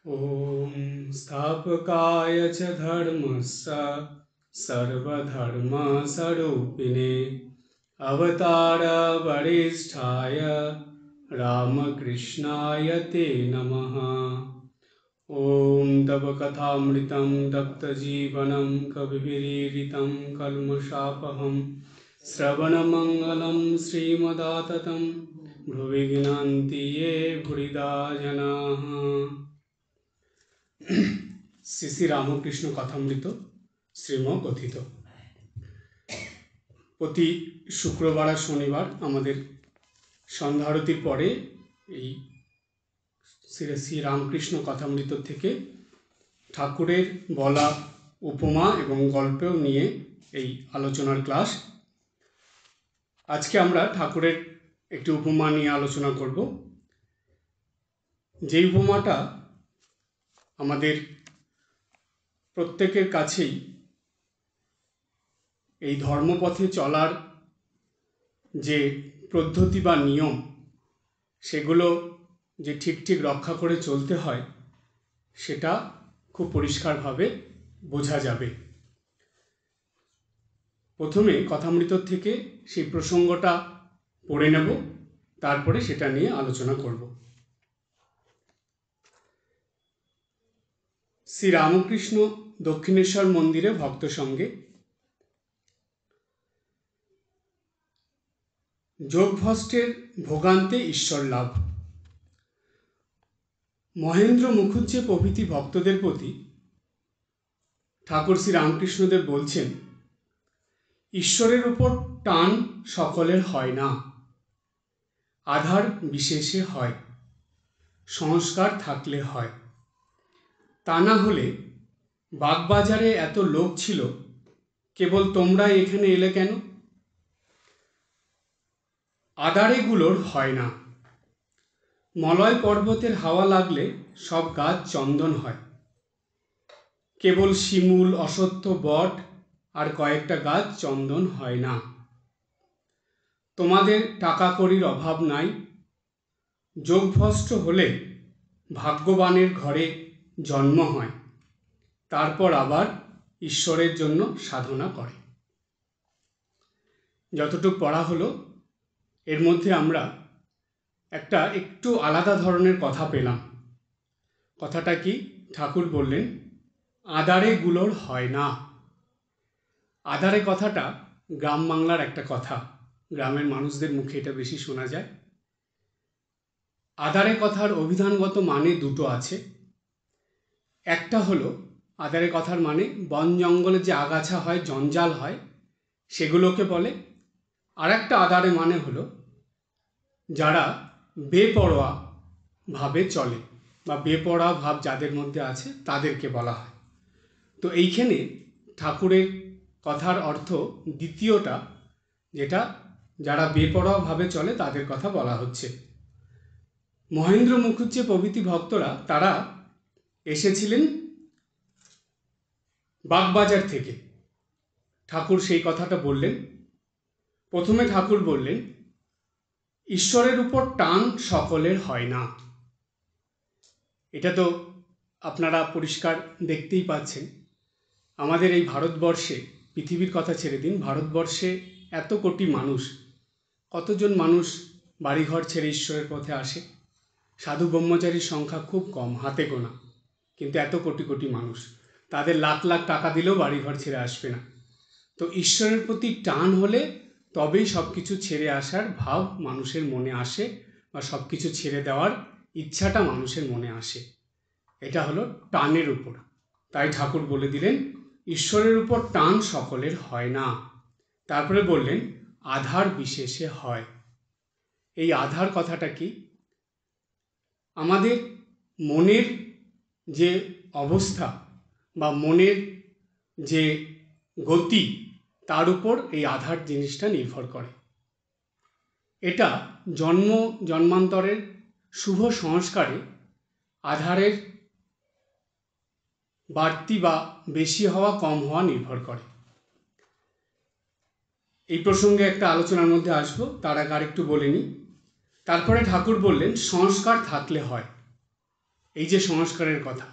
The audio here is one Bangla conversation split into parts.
ॐ स्थापकाय च धर्मस्य सर्वधर्मस्वरूपिणे अवतारवरिष्ठाय रामकृष्णाय ते नमः। ॐ तव कथामृतं तप्तजीवनं कविभिरीडितं कल्मषापहं श्रवणमङ्गलं श्रीमदाततं भुवि गृह्णन्ति ये भूरिदा जनाः। শ্রী শ্রী রামকৃষ্ণ কথামৃত শ্রীমকথিত। প্রতি শুক্রবার আর শনিবার আমাদের সন্ধ্যা আরতির পরে এই শ্রী শ্রী রামকৃষ্ণ কথামৃত থেকে ঠাকুরের বলা উপমা এবং গল্পেও নিয়ে এই আলোচনার ক্লাস। আজকে আমরা ঠাকুরের একটি উপমা নিয়ে আলোচনা করব। যে উপমাটা আমাদের প্রত্যেকের কাছেই এই ধর্মপথে চলার যে পদ্ধতি বা নিয়ম, সেগুলো যে ঠিক ঠিক রক্ষা করে চলতে হয় সেটা খুব পরিষ্কারভাবে বোঝা যাবে। প্রথমে কথামৃত থেকে সেই প্রসঙ্গটা পড়ে নেব, তারপরে সেটা নিয়ে আলোচনা করব। শ্রী রামকৃষ্ণ দক্ষিণেশ্বর মন্দিরে ভক্ত সঙ্গে যোগভ্রষ্টের ভোগান্তে ঈশ্বর লাভ। মহেন্দ্র মুখুজ্জে প্রভৃতি ভক্তদের প্রতি ঠাকুর শ্রী রামকৃষ্ণদেব বলছেন, ঈশ্বরের উপর টান সকলের হয় না, আধার বিশেষে হয়, সংস্কার থাকলে হয়। তা না হলে বাগবাজারে এত লোক ছিল, কেবল তোমরা এখানে এলে কেন? আদারেগুলোর হয় না। মলয় পর্বতের হাওয়া লাগলে সব গাছ চন্দন হয়, কেবল শিমুল অশ্বত্থ বট আর কয়েকটা গাছ চন্দন হয় না। তোমাদের টাকা কড়ির অভাব নাই, যোগভ্রষ্ট হলে ভাগ্যবানের ঘরে জন্ম হয়, তারপর আবার ঈশ্বরের জন্য সাধনা করে। যতটুকু পড়া হলো, এর মধ্যে আমরা একটা একটু আলাদা ধরনের কথা পেলাম। কথাটা কি? ঠাকুর বললেন, আদারেগুলোর হয় না। আদারে কথাটা গ্রাম বাংলার একটা কথা, গ্রামের মানুষদের মুখে এটা বেশি শোনা যায়। আদারে কথার অভিধানগত মানে দুটো আছে। একটা হলো আদারে কথার মানে বন জঙ্গলে যে আগাছা হয়, জঞ্জাল হয়, সেগুলোকে বলে। আর একটা আদারে মানে হলো যারা বেপরোয়া ভাবে চলে বা বেপরোয়া ভাব যাদের মধ্যে আছে তাদেরকে বলা হয়। তো এইখানে ঠাকুরের কথার অর্থ দ্বিতীয়টা, যেটা যারা বেপরোয়া ভাবে চলে তাদের কথা বলা হচ্ছে। মহেন্দ্র মুখুজ্জে প্রভৃতি ভক্তরা তারা এসেছিলেন বাগবাজার থেকে। ঠাকুর সেই কথাটা বললেন। প্রথমে ঠাকুর বললেন, ঈশ্বরের উপর টান সকলের হয় না। এটা তো আপনারা পরিষ্কার দেখতেই পাচ্ছেন। আমাদের এই ভারতবর্ষে, পৃথিবীর কথা ছেড়ে দিন, ভারতবর্ষে এত কোটি মানুষ, কতজন মানুষ বাড়িঘর ছেড়ে ঈশ্বরের পথে আসে? সাধু ব্রহ্মচারীর সংখ্যা খুব কম, হাতে গোনা। কিন্তু এত কোটি কোটি মানুষ, তাদের লাখ লাখ টাকা দিলেও বাড়িঘর ছেড়ে আসবে না। তো ঈশ্বরের প্রতি টান হলে তবেই সব কিছু ছেড়ে আসার ভাব মানুষের মনে আসে, বা সব কিছু ছেড়ে দেওয়ার ইচ্ছাটা মানুষের মনে আসে। এটা হলো টানের উপর। তাই ঠাকুর বলে দিলেন, ঈশ্বরের উপর টান সকলের হয় না। তারপরে বললেন, আধার বিশেষে হয়। এই আধার কথাটা কি? আমাদের মনের যে অবস্থা বা মনের যে গতি, তার উপর এই আধার জিনিসটা নির্ভর করে। এটা জন্মান্তরের শুভ সংস্কারে আধারের বাড়তি বা বেশি হওয়া কম হওয়া নির্ভর করে। এই প্রসঙ্গে একটা আলোচনার মধ্যে আসবো, তার আগে আরেকটু বলে নিই। তারপরে ঠাকুর বললেন, সংস্কার থাকলে হয়। এই যে সংস্কারের কথা,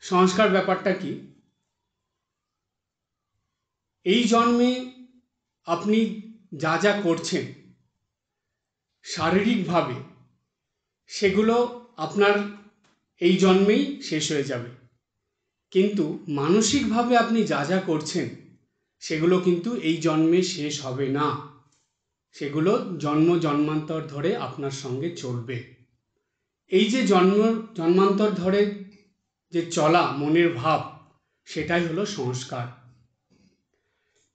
সংস্কার ব্যাপারটা কি? এই জন্মে আপনি যা যা করছেন শারীরিকভাবে, সেগুলো আপনার এই জন্মেই শেষ হয়ে যাবে, কিন্তু মানসিকভাবে আপনি যা যা করছেন সেগুলো কিন্তু এই জন্মে শেষ হবে না, সেগুলো জন্ম জন্মান্তর ধরে আপনার সঙ্গে চলবে। এই যে জন্মান্তর ধরে যে চলা মনের ভাব, সেটাই হলো সংস্কার।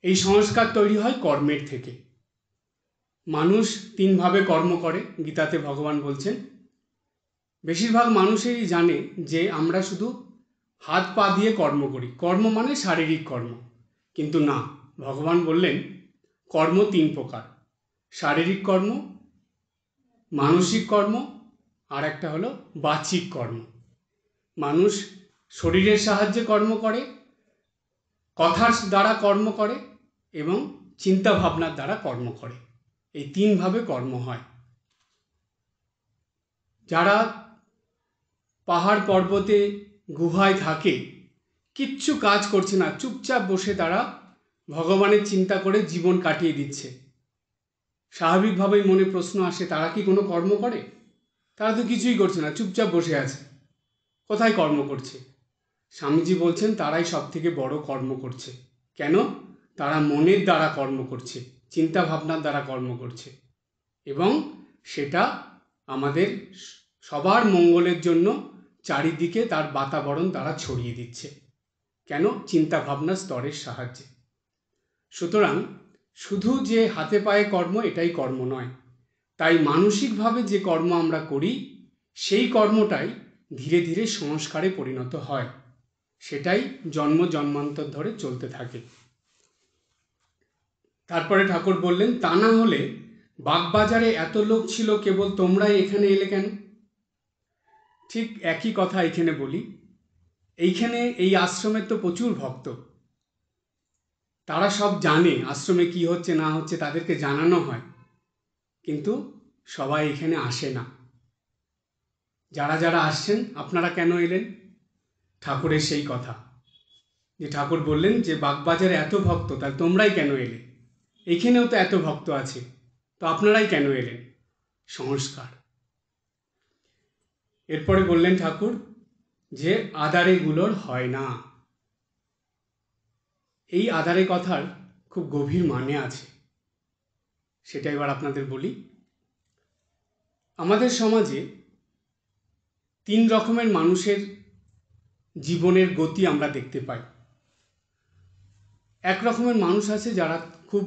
এই সংস্কার তৈরি হয় কর্মের থেকে। মানুষ তিনভাবে কর্ম করে, গীতাতে ভগবান বলছেন। বেশিরভাগ মানুষই জানে যে আমরা শুধু হাত পা দিয়ে কর্ম করি, কর্ম মানে শারীরিক কর্ম, কিন্তু না, ভগবান বললেন কর্ম তিন প্রকার: শারীরিক কর্ম, মানসিক কর্ম, আর একটা হলো বাচিক কর্ম। মানুষ শরীরের সাহায্যে কর্ম করে, কথার দ্বারা কর্ম করে এবং চিন্তা ভাবনার দ্বারা কর্ম করে। এই তিনভাবে কর্ম হয়। যারা পাহাড় পর্বতে গুহায় থাকে, কিচ্ছু কাজ করছে না, চুপচাপ বসে তারা ভগবানের চিন্তা করে জীবন কাটিয়ে দিচ্ছে, স্বাভাবিকভাবেই মনে প্রশ্ন আসে, তারা কি কোনো কর্ম করে? তারা তো কিছুই করছে না, চুপচাপ বসে আছে, কোথায় কর্ম করছে? স্বামীজি বলছেন তারাই সব থেকে বড় কর্ম করছে। কেন? তারা মনের দ্বারা কর্ম করছে, চিন্তা ভাবনার দ্বারা কর্ম করছে, এবং সেটা আমাদের সবার মঙ্গলের জন্য চারিদিকে তার বাতাবরণ দ্বারা ছড়িয়ে দিচ্ছে। কেন? চিন্তা ভাবনার স্তরের সাহায্যে। সুতরাং শুধু যে হাতে পায়ে কর্ম, এটাই কর্ম নয়। তাই মানসিকভাবে যে কর্ম আমরা করি, সেই কর্মটাই ধীরে ধীরে সংস্কারে পরিণত হয়, সেটাই জন্ম জন্মান্তর ধরে চলতে থাকে। তারপরে ঠাকুর বললেন, তা না হলে বাগবাজারে এত লোক ছিল, কেবল তোমরাই এখানে এলে কেন? ঠিক একই কথা এখানে বলি। এইখানে এই আশ্রমের তো প্রচুর ভক্ত, তারা সব জানে আশ্রমে কি হচ্ছে না হচ্ছে, তাদেরকে জানানো হয়, কিন্তু সবাই এখানে আসে না। যারা যারা আসছেন, আপনারা কেন এলেন? ঠাকুরের সেই কথা, যে ঠাকুর বললেন যে বাগবাজারে এত ভক্ত, তাহলে তোমরাই কেন এলে? এখানেও তো এত ভক্ত আছে, তো আপনারাই কেন এলেন? সংস্কার। এরপরে বললেন ঠাকুর যে আদারেগুলোর হয় না। এই আদারে কথার খুব গভীর মানে আছে, সেটা এবার আপনাদের বলি। আমাদের সমাজে তিন রকমের মানুষের জীবনের গতি আমরা দেখতে পাই। এক রকমের মানুষ আছে যারা খুব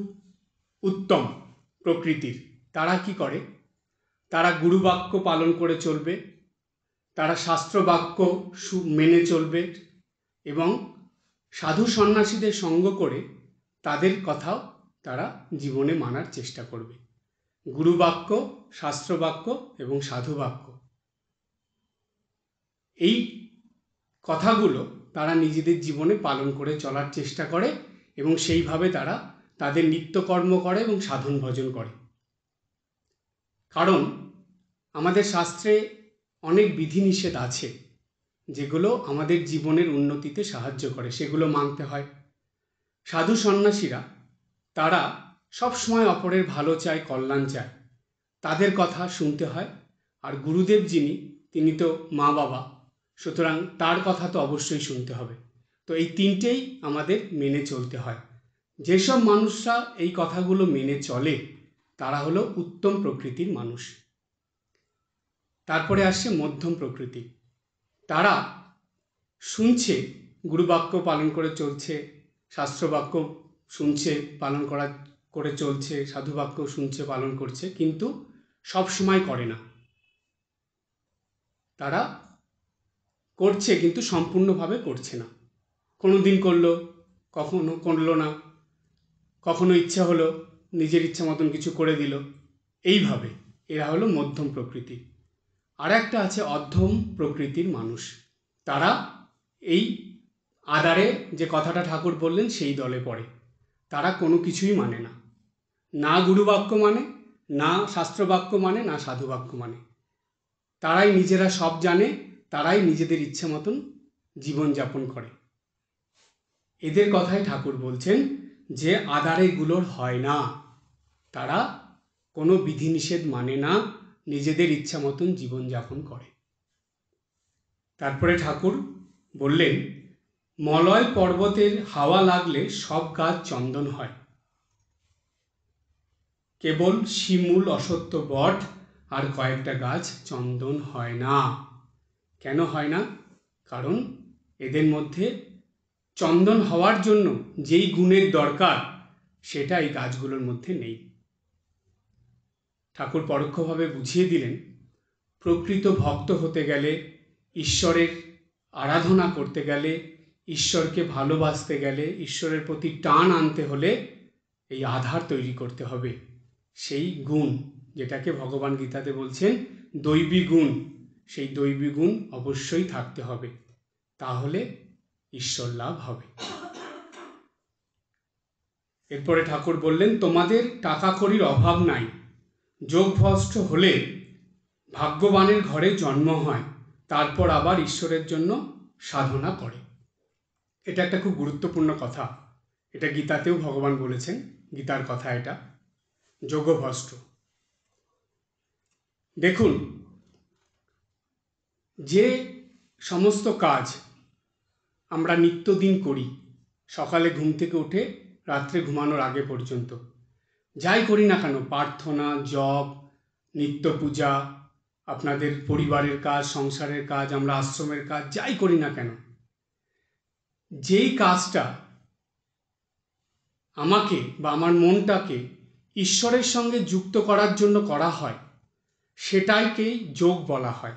উত্তম প্রকৃতির। তারা কি করে? তারা গুরুবাক্য পালন করে চলবে, তারা শাস্ত্রবাক্য মেনে চলবে এবং সাধু সন্ন্যাসীদের সঙ্গ করে তাদের কথাও তারা জীবনে মানার চেষ্টা করবে। গুরুবাক্য, শাস্ত্রবাক্য এবং সাধুবাক্য, এই কথাগুলো তারা নিজেদের জীবনে পালন করে চলার চেষ্টা করে এবং সেইভাবে তারা তাদের নিত্যকর্ম করে এবং সাধন ভজন করে। কারণ আমাদের শাস্ত্রে অনেক বিধিনিষেধ আছে যেগুলো আমাদের জীবনের উন্নতিতে সাহায্য করে, সেগুলো মানতে হয়। সাধু সন্ন্যাসীরা তারা সবসময় অপরের ভালো চায়, কল্যাণ চায়, তাদের কথা শুনতে হয়। আর গুরুদেব যিনি, তিনি তো মা বাবা, সুতরাং তার কথা তো অবশ্যই শুনতে হবে। তো এই তিনটেই আমাদের মেনে চলতে হয়। যেসব মানুষরা এই কথাগুলো মেনে চলে তারা হলো উত্তম প্রকৃতির মানুষ। তারপরে আসছে মধ্যম প্রকৃতি। তারা শুনছে, গুরুবাক্য পালন করে চলছে, শাস্ত্রবাক্য শুনছে, পালন করে চলছে, সাধুবাক্য শুনছে, পালন করছে, কিন্তু সব সময় করে না। তারা করছে কিন্তু সম্পূর্ণভাবে করছে না। কোনো দিন করলো, কখনো করলো না, কখনো ইচ্ছা হলো নিজের ইচ্ছা মতন কিছু করে দিল, এইভাবে। এরা হলো মধ্যম প্রকৃতি। আর একটা আছে অধ্যম প্রকৃতির মানুষ। তারা এই আদারে যে কথাটা ঠাকুর বললেন সেই দলে পড়ে। তারা কোনো কিছুই মানে না, না গুরুবাক্য মানে, না শাস্ত্রবাক্য মানে, না সাধুবাক্য মানে। তারাই নিজেরা সব জানে, তারাই নিজেদের ইচ্ছে মতন জীবনযাপন করে। এদের কথাই ঠাকুর বলছেন যে আদারেগুলোর হয় না, তারা কোনো বিধিনিষেধ মানে না, নিজেদের ইচ্ছা মতন জীবনযাপন করে। তারপরে ঠাকুর বললেন, মলয় পর্বতের হাওয়া লাগলে সব গাছ চন্দন হয়, কেবল শিমুল, অশ্বত্থ, বট আর কয়েকটা গাছ চন্দন হয় না। কেন হয় না? কারণ এদের মধ্যে চন্দন হওয়ার জন্য যেই গুণের দরকার সেটা এই গাছগুলোর মধ্যে নেই। ঠাকুর পরোক্ষভাবে বুঝিয়ে দিলেন, প্রকৃত ভক্ত হতে গেলে, ঈশ্বরের আরাধনা করতে গেলে, ঈশ্বরকে ভালোবাসতে গেলে, ঈশ্বরের প্রতি টান আনতে হলে এই আধার তৈরি করতে হবে। সেই গুণ, যেটাকে ভগবান গীতাতে বলছেন দৈবী গুণ, সেই দৈবী গুণ অবশ্যই থাকতে হবে, তাহলে ঈশ্বর লাভ হবে। এরপরে ঠাকুর বললেন, তোমাদের টাকা কড়ির অভাব নাই, যোগভ্রষ্ট হলে ভাগ্যবানের ঘরে জন্ম হয়, তারপর আবার ঈশ্বরের জন্য সাধনা করে। এটা একটা খুব গুরুত্বপূর্ণ কথা, এটা গীতাতেও ভগবান বলেছেন, গীতার কথা এটা। যোগভ্রষ্ট, দেখুন, যে সমস্ত কাজ আমরা নিত্যদিন করি, সকালে ঘুম থেকে উঠে রাত্রে ঘুমানোর আগে পর্যন্ত যাই করি না কেন, প্রার্থনা, জপ, নিত্য পূজা, আপনাদের পরিবারের কাজ, সংসারের কাজ, আমরা আশ্রমের কাজ যাই করি না কেন, যেই কাজটা আমাকে বা আমার মনটাকে ঈশ্বরের সঙ্গে যুক্ত করার জন্য করা হয়, সেটাইকেই যোগ বলা হয়।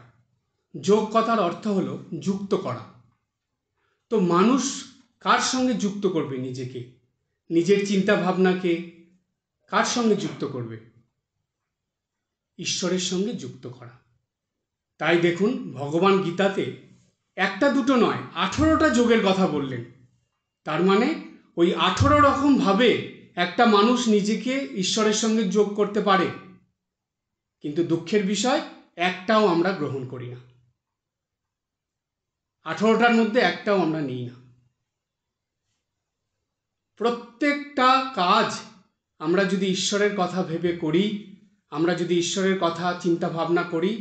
যোগ কথার অর্থ হলো যুক্ত করা। তো মানুষ কার সঙ্গে যুক্ত করবে নিজেকে? নিজের চিন্তা ভাবনাকে কার সঙ্গে যুক্ত করবে? ঈশ্বরের সঙ্গে যুক্ত করা। তাই দেখুন, ভগবান গীতাতে একটা দুটো নয়, 18টা যোগের কথা বললেন। তার মানে ওই 18 রকমভাবে একটা মানুষ নিজেকে ঈশ্বরের সঙ্গে যোগ করতে পারে, কিন্তু দুঃখের বিষয় একটাও আমরা গ্রহণ করি না। 18টার মধ্যে একটাও আমরা নিই না। প্রত্যেকটা কাজ আমরা যদি ঈশ্বরের কথা ভেবে করি, আমরা যদি ঈশ্বরের কথা চিন্তা ভাবনা করি,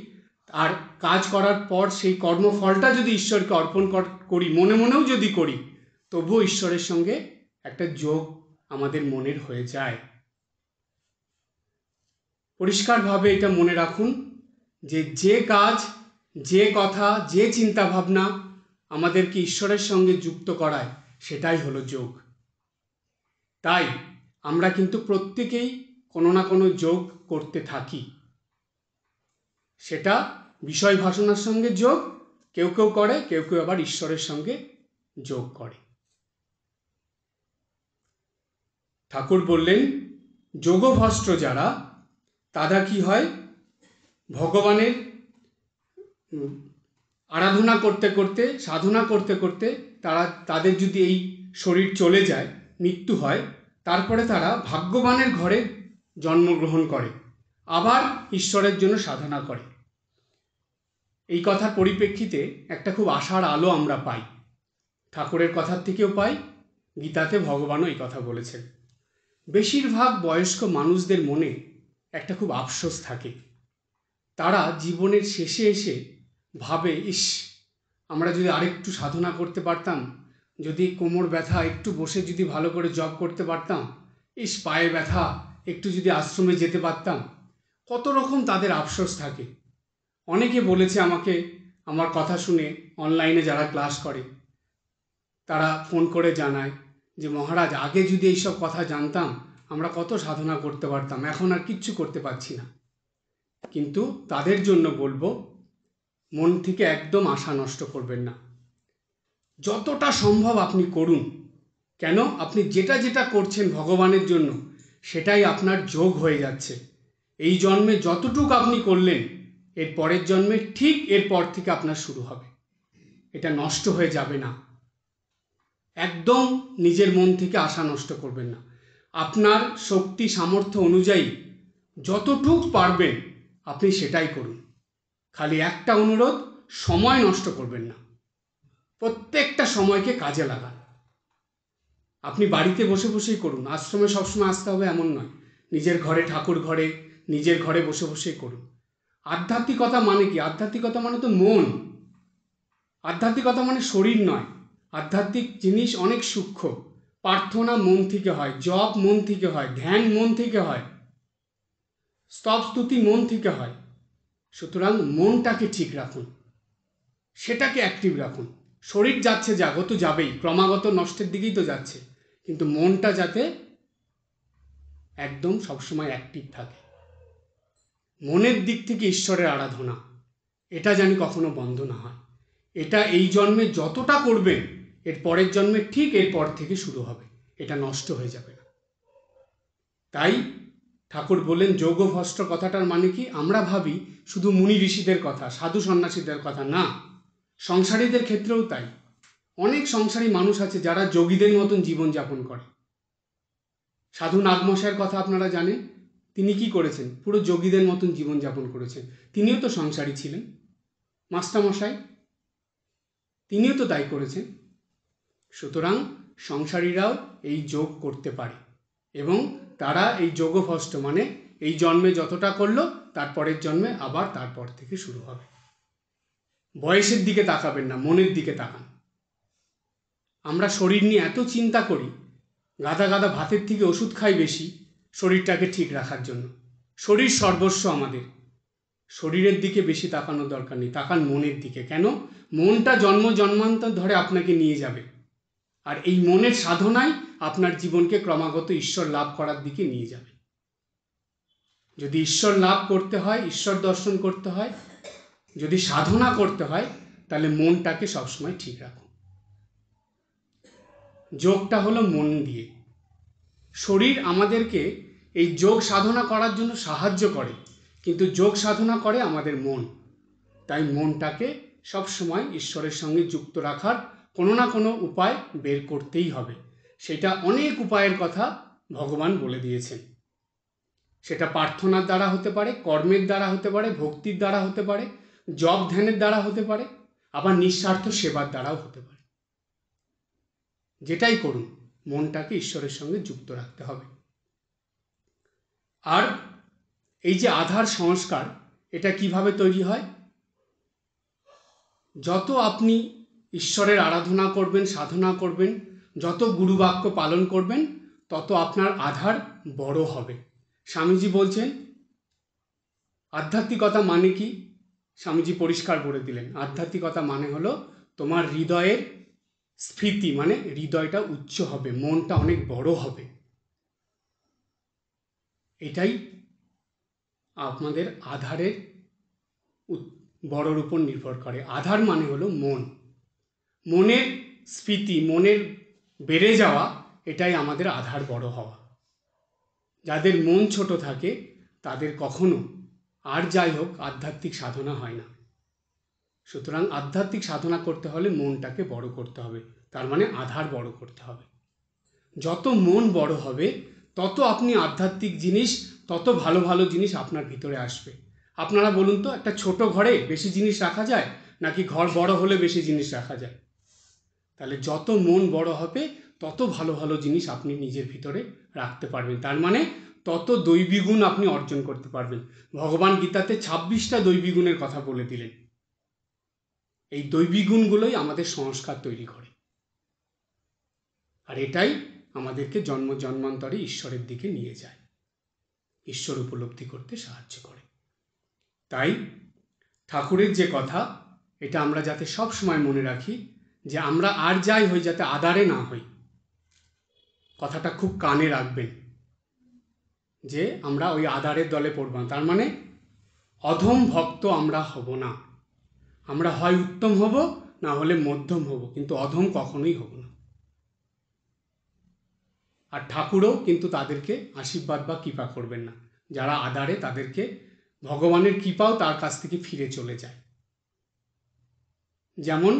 আর কাজ করার পর সেই কর্মফলটা যদি ঈশ্বরকে অর্পণ করি, মনে মনেও যদি করি, তবুও ঈশ্বরের সঙ্গে একটা যোগ আমাদের মনের হয়ে যায়। পরিষ্কারভাবে এটা মনে রাখুন যে যে কাজ, যে কথা, যে চিন্তা ভাবনা আমাদেরকে ঈশ্বরের সঙ্গে যুক্ত করায়, সেটাই হলো যোগ। তাই আমরা কিন্তু প্রত্যেকেই কোনো না কোনো যোগ করতে থাকি। সেটা বিষয় বাসনার সঙ্গে যোগ কেউ কেউ করে, কেউ কেউ আবার ঈশ্বরের সঙ্গে যোগ করে। ঠাকুর বললেন, যোগভ্রষ্ট যারা, তারা কি হয়, ভগবানের আরাধনা করতে করতে, সাধনা করতে করতে তাদের যদি এই শরীর চলে যায়, মৃত্যু হয়, তারপরে তারা ভাগ্যবানের ঘরে জন্মগ্রহণ করে, আবার ঈশ্বরের জন্য সাধনা করে। এই কথার পরিপ্রেক্ষিতে একটা খুব আশার আলো আমরা পাই, ঠাকুরের কথার থেকেও পাই, গীতাতে ভগবানও এই কথা বলেছেন। বেশিরভাগ বয়স্ক মানুষদের মনে একটা খুব আফসোস থাকে। তারা জীবনের শেষে এসে ভাবে, ইস, আমরা যদি আরেকটু সাধনা করতে পারতাম, যদি কোমর ব্যথা, একটু বসে যদি ভালো করে জপ করতে পারতাম, ইস, পায়ে ব্যথা, একটু যদি আশ্রমে যেতে পারতাম। কত রকম তাদের আফসোস থাকে। অনেকে বলেছে আমাকে, আমার কথা শুনে অনলাইনে যারা ক্লাস করে তারা ফোন করে জানায় যে মহারাজ, আগে যদি এইসব কথা জানতাম আমরা কত সাধনা করতে পারতাম, এখন আর কিচ্ছু করতে পারছি না। কিন্তু তাদের জন্য বলবো, মন থেকে একদম আশা নষ্ট করবেন না। যতটা সম্ভব আপনি করুন। কেন? আপনি যেটা যেটা করছেন ভগবানের জন্য, সেটাই আপনার যোগ হয়ে যাচ্ছে। এই জন্মে যতটুকু আপনি করলেন, এর পরের জন্মে ঠিক এরপর থেকে আপনার শুরু হবে। এটা নষ্ট হয়ে যাবে না। একদম নিজের মন থেকে আশা নষ্ট করবেন না। আপনার শক্তি সামর্থ্য অনুযায়ী যতটুকু পারবেন আপনি সেটাই করুন। খালি একটা অনুরোধ, সময় নষ্ট করবেন না, প্রত্যেকটা সময়কে কাজে লাগান। আপনি বাড়িতে বসে বসেই করুন, আশ্রমে সবসময় আসতে হবে এমন নয়, নিজের ঘরে, ঠাকুর ঘরে, নিজের ঘরে বসে বসেই করুন। আধ্যাত্মিকতা মানে কি? আধ্যাত্মিকতা মানে তো মন। আধ্যাত্মিকতা মানে শরীর নয়। আধ্যাত্মিক জিনিস অনেক সূক্ষ্ম। প্রার্থনা মন থেকে হয়, জপ মন থেকে হয়, ধ্যান মন থেকে হয়, স্তব স্তুতি মন থেকে হয়। সুতরাং মনটাকে ঠিক রাখুন, সেটাকে অ্যাক্টিভ রাখুন। শরীর যাচ্ছে, যাগো তো যাবেই, ক্রমাগত নষ্টের দিকেই তো যাচ্ছে, কিন্তু মনটা যাতে একদম সবসময় অ্যাক্টিভ থাকে। মনের দিক থেকে ঈশ্বরের আরাধনা, এটা জানি কখনো বন্ধ না হয়। এটা এই জন্মে যতটা করবেন, এর পরের জন্মে ঠিক এরপর থেকে শুরু হবে, এটা নষ্ট হয়ে যাবে না। তাই ঠাকুর বললেন যোগভ্রষ্ট কথাটার মানে কি? আমরা ভাবি শুধু মুনি ঋষিদের কথা, সাধু সন্ন্যাসীদের কথা, না, সংসারীদের ক্ষেত্রেও তাই। অনেক সংসারী মানুষ আছে যারা যোগীদের মতন জীবনযাপন করে। সাধু নাগমশাইয়ের কথা আপনারা জানেন, তিনি কি করেছেন? পুরো যোগীদের মতন জীবনযাপন করেছেন। তিনিও তো সংসারী ছিলেন। মাস্টারমশাই, তিনিও তো তাই করেছেন। সুতরাং সংসারীরাও এই যোগ করতে পারে, এবং তারা এই যোগভ্রষ্ট মানে এই জন্মে যতটা করলো তারপরের জন্মে আবার তারপর থেকে শুরু হবে। বয়সের দিকে তাকাবেন না, মনের দিকে তাকান। আমরা শরীর নিয়ে এত চিন্তা করি, গাদা গাদা ভাতের থেকে ওষুধ খাই বেশি শরীরটাকে ঠিক রাখার জন্য। শরীর সর্বস্ব আমাদের, শরীরের দিকে বেশি তাকানোর দরকার নেই, তাকান মনের দিকে। কেন? মনটা জন্ম জন্মান্তর ধরে আপনাকে নিয়ে যাবে, আর এই মনের সাধনাই আপনার জীবনকে ক্রমাগত ঈশ্বর লাভ করার দিকে নিয়ে যাবে। যদি ঈশ্বর লাভ করতে হয়, ঈশ্বর দর্শন করতে হয়, যদি সাধনা করতে হয়, তাহলে মনটাকে সবসময় ঠিক রাখুন। যোগটা হলো মন দিয়ে। শরীর আমাদেরকে এই যোগ সাধনা করার জন্য সাহায্য করে, কিন্তু যোগ সাধনা করে আমাদের মন। তাই মনটাকে সবসময় ঈশ্বরের সঙ্গে যুক্ত রাখার কোনো না কোনো উপায় বের করতেই হবে। সেটা অনেক উপায়ের কথা ভগবান বলে দিয়েছেন। সেটা প্রার্থনার দ্বারা হতে পারে, কর্মের দ্বারা হতে পারে, ভক্তির দ্বারা হতে পারে, জপ ধ্যানের দ্বারা হতে পারে, আবার নিঃস্বার্থ সেবার দ্বারাও হতে পারে। যেটাই করুন, মনটাকে ঈশ্বরের সঙ্গে যুক্ত রাখতে হবে। আর এই যে আধার সংস্কার, এটা কিভাবে তৈরি হয়? যত আপনি ঈশ্বরের আরাধনা করবেন, সাধনা করবেন, যত গুরুবাক্য পালন করবেন, তত আপনার আধার বড় হবে। স্বামীজি বলছেন আধ্যাত্মিকতা মানে কি? স্বামীজি পরিষ্কার বলে দিলেন, আধ্যাত্মিকতা মানে হলো তোমার হৃদয়ের স্ফীতি, মানে হৃদয়টা উচ্চ হবে, মনটা অনেক বড় হবে। এটাই আপনাদের আধারের বড়র উপর নির্ভর করে। আধার মানে হলো মন, মনের স্ফীতি, মনের বেড়ে যাওয়া, এটাই আমাদের আধার বড় হওয়া। যাদের মন ছোট থাকে তাদের কখনো, আর যাই হোক, আধ্যাত্মিক সাধনা হয় না। সুতরাং আধ্যাত্মিক সাধনা করতে হলে মনটাকে বড় করতে হবে, তার মানে আধার বড় করতে হবে। যত মন বড় হবে, তত আপনি আধ্যাত্মিক জিনিস, তত ভালো ভালো জিনিস আপনার ভিতরে আসবে। আপনারা বলুন তো, একটা ছোট ঘরে বেশি জিনিস রাখা যায়, নাকি ঘর বড় হলে বেশি জিনিস রাখা যায়? তাহলে যত মন বড় হবে, তত ভালো ভালো জিনিস আপনি নিজের ভিতরে রাখতে পারবেন, তার মানে তত দৈবী গুণ আপনি অর্জন করতে পারবেন। ভগবান গীতাতে 26টা দৈবী গুণের কথা বলে দিলেন। এই দৈবী গুণগুলোই আমাদের সংস্কার তৈরি করে, আর এটাই আমাদেরকে জন্ম জন্মান্তরে ঈশ্বরের দিকে নিয়ে যায়, ঈশ্বর উপলব্ধি করতে সাহায্য করে। তাই ঠাকুরের যে কথা, এটা আমরা যাতে সব সময় মনে রাখি, যে আমরা আর যাই হই, যাতে আধারে না হই। কথাটা খুব কানে রাখবেন, যে আমরা ওই আধারের দলে পড়ব না, তার মানে অধম ভক্ত আমরা হব না। আমরা হয় উত্তম হব, না হলে মধ্যম হব, কিন্তু অধম কখনোই হব না। আর ঠাকুরও কিন্তু তাদেরকে আশীর্বাদ বা কৃপা করবেন না। যারা আধারে, তাদেরকে ভগবানের কৃপাও তার কাছ থেকে ফিরে চলে যায়। যেমন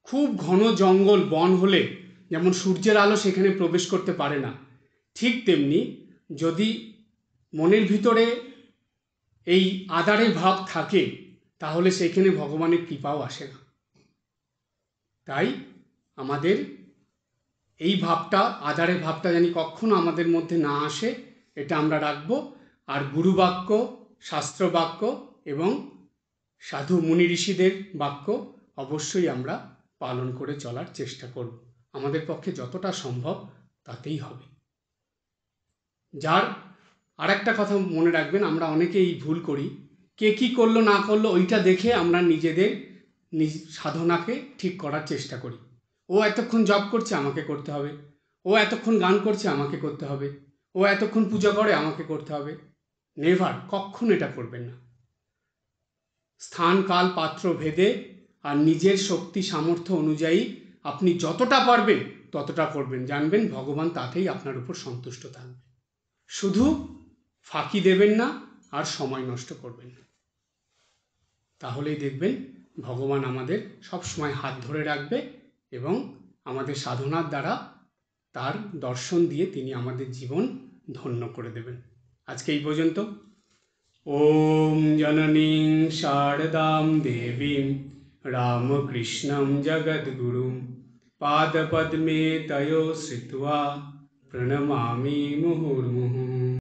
খুব ঘন জঙ্গল বন হলে যেমন সূর্যের আলো সেখানে প্রবেশ করতে পারে না, ঠিক তেমনি যদি মনের ভিতরে এই আধারের ভাব থাকে, তাহলে সেইখানে ভগবানের কৃপাও আসে না। তাই আমাদের এই ভাবটা, আধারে ভাবটা জানি কখনো আমাদের মধ্যে না আসে, এটা আমরা রাখবো। আর গুরুবাক্য, শাস্ত্রবাক্য এবং সাধু মুনি ঋষিদের বাক্য অবশ্যই আমরা পালন করে চলার চেষ্টা করব। আমাদের পক্ষে যতটা সম্ভব তাতেই হবে। যার আরেকটা কথা মনে রাখবেন, আমরা অনেকেই ভুল করি, কে কী করলো না করলো ওইটা দেখে আমরা নিজেদের সাধনাকে ঠিক করার চেষ্টা করি। ও এতক্ষণ জপ করছে, আমাকে করতে হবে। ও এতক্ষণ গান করছে, আমাকে করতে হবে। ও এতক্ষণ পূজা করে, আমাকে করতে হবে। নেভার, কখনো এটা করবেন না। স্থান কাল পাত্র ভেদে আর নিজের শক্তি সামর্থ্য অনুযায়ী আপনি যতটা পারবেন ততটা করবেন। জানবেন ভগবান তাতেই আপনার উপর সন্তুষ্ট থাকবে। শুধু ফাঁকি দেবেন না আর সময় নষ্ট করবেন না। তাহলেই দেখবেন ভগবান আমাদের সব সময় হাত ধরে রাখবে এবং আমাদের সাধনার দ্বারা তার দর্শন দিয়ে তিনি আমাদের জীবন ধন্য করে দেবেন। আজকে এই পর্যন্ত। ওম জননীং শারদাম দেবীং রামকৃষ্ণং জগদ্গুরুং পাদপদ্মে তয়োঃ শ্রিত্বা প্রণমামি মুহুর্মুহুঃ।